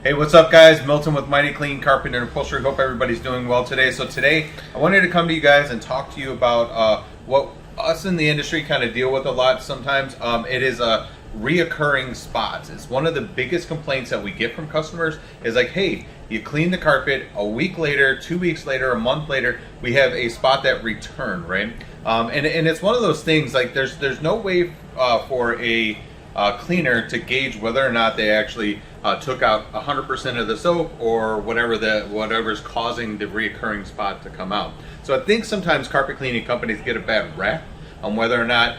Hey, what's up guys? Milton with Mighty Clean Carpet and Upholstery. Hope everybody's doing well today. So today I wanted to come to you guys and talk to you about what us in the industry kind of deal with a lot sometimes. It is reoccurring spots. It's one of the biggest complaints that we get from customers is like, hey, you clean the carpet, a week later, 2 weeks later, a month later, we have a spot that returned, right? And it's one of those things, like there's no way for a cleaner to gauge whether or not they actually took out 100% of the soap or whatever's causing the reoccurring spot to come out. So I think sometimes carpet cleaning companies get a bad rep on whether or not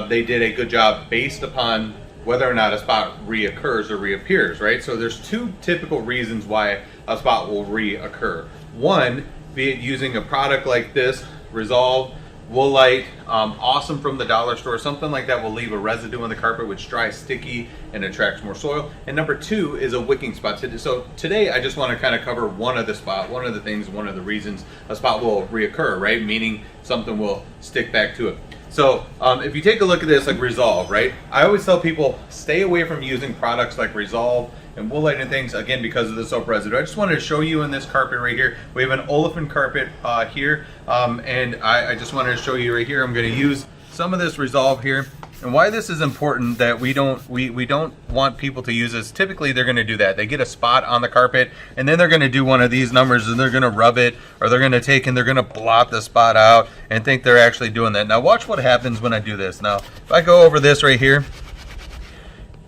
they did a good job based upon whether or not a spot reoccurs or reappears, right? So there's two typical reasons why a spot will reoccur. One, be it using a product like this, Resolve, Woolite, awesome from the dollar store, something like that will leave a residue on the carpet which dries sticky and attracts more soil. And number two is a wicking spot. So today I just want to kind of cover one of the reasons a spot will reoccur, right? Meaning something will stick back to it. So if you take a look at this, like Resolve, right? I always tell people stay away from using products like Resolve and Woolite and things, again, because of the soap residue. I just wanted to show you in this carpet right here. We have an olefin carpet here, and I just wanted to show you right here. I'm going to use some of this Resolve here. And why this is important that we don't want people to use this. Typically they're going to do that. They get a spot on the carpet and then they're going to do one of these numbers and they're going to rub it, or they're going to take and they're going to blot the spot out and think they're actually doing that. Now watch what happens when I do this. Now if I go over this right here,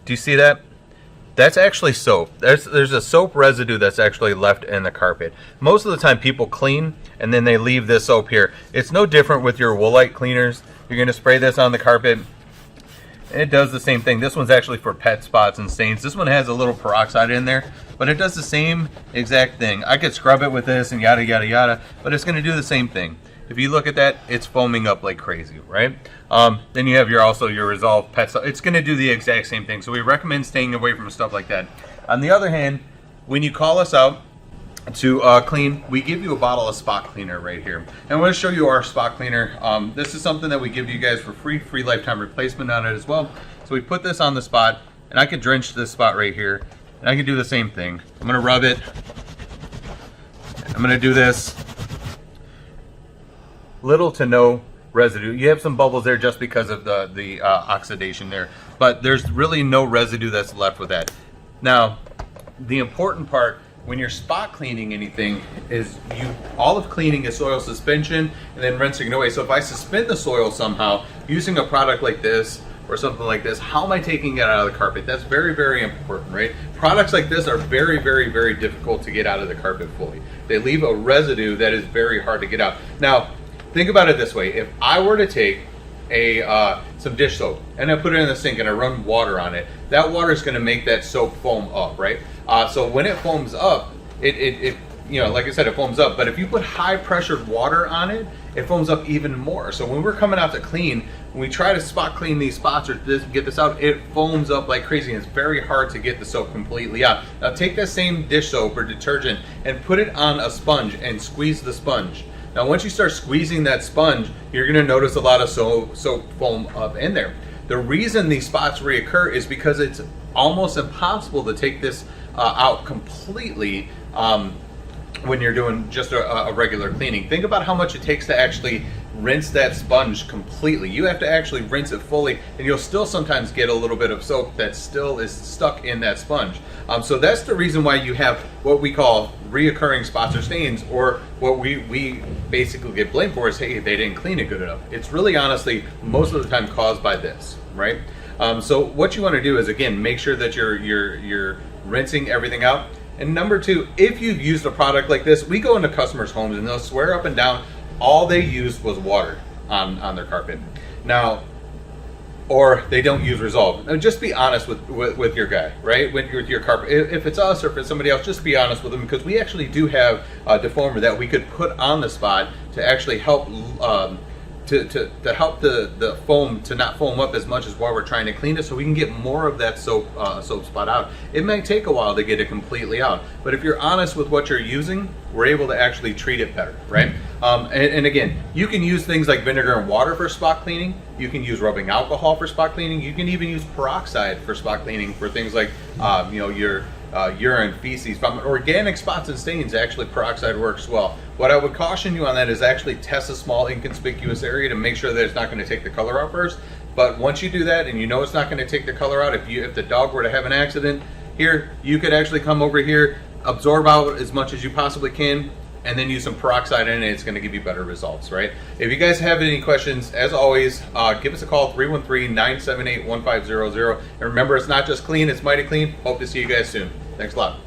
do you see that? That's actually soap. There's a soap residue that's actually left in the carpet. Most of the time people clean and then they leave this soap here. It's no different with your Woolite cleaners. You're going to spray this on the carpet. It does the same thing. This one's actually for pet spots and stains. This one has a little peroxide in there, but it does the same exact thing. I could scrub it with this and yada yada yada, but it's going to do the same thing. If you look at that, it's foaming up like crazy, right? Then you have your Resolve pet stuff. It's going to do the exact same thing. So we recommend staying away from stuff like that. On the other hand, when you call us out to clean, we give you a bottle of spot cleaner right here. And I'm going to show you our spot cleaner. This is something that we give you guys for free lifetime replacement on it as well. So we put this on the spot, and I can drench this spot right here, and I can do the same thing. I'm going to rub it. I'm going to do this. Little to no residue. You have some bubbles there just because of the oxidation there, but there's really no residue that's left with that. Now, the important part when you're spot cleaning anything is all of cleaning is soil suspension and then rinsing it away. So if I suspend the soil somehow using a product like this or something like this, how am I taking it out of the carpet? That's very important, right? Products like this are very difficult to get out of the carpet fully. They leave a residue that is very hard to get out. Now, think about it this way. If I were to take some dish soap and I put it in the sink and I run water on it, that water is going to make that soap foam up, right? So when it foams up, it like I said, it foams up. But if you put high pressured water on it, it foams up even more. So when we're coming out to clean, when we try to spot clean these spots or get this out, it foams up like crazy. And it's very hard to get the soap completely out. Now take that same dish soap or detergent and put it on a sponge and squeeze the sponge. Now once you start squeezing that sponge, you're going to notice a lot of soap foam up in there. The reason these spots reoccur is because it's almost impossible to take this out completely when you're doing just a regular cleaning. Think about how much it takes to actually rinse that sponge completely. You have to actually rinse it fully, and you'll still sometimes get a little bit of soap that still is stuck in that sponge. So that's the reason why you have what we call reoccurring spots or stains, or what we basically get blamed for is, hey, they didn't clean it good enough. It's really honestly most of the time caused by this, right? So what you want to do is, again, make sure that you're rinsing everything out. And number two, if you've used a product like this, we go into customers' homes and they'll swear up and down all they used was water on their carpet. Now, or they don't use Resolve. Now, just be honest with your guy, right? With your carpet. If it's us or if it's somebody else, just be honest with them, because we actually do have a deformer that we could put on the spot to actually help to help the foam to not foam up as much as while we're trying to clean it, so we can get more of that soap spot out. It may take a while to get it completely out, but if you're honest with what you're using, we're able to actually treat it better, right? And again, you can use things like vinegar and water for spot cleaning. You can use rubbing alcohol for spot cleaning. You can even use peroxide for spot cleaning for things like your urine, feces, vomit, organic spots and stains, actually peroxide works well. What I would caution you on that is actually test a small inconspicuous area to make sure that it's not going to take the color out first. But once you do that and you know it's not going to take the color out, if the dog were to have an accident, here you could actually come over here, absorb out as much as you possibly can, and then use some peroxide in it. It's going to give you better results, right? If you guys have any questions, as always, give us a call, 313-978-1500. And remember, it's not just clean, it's mighty clean. Hope to see you guys soon. Thanks a lot.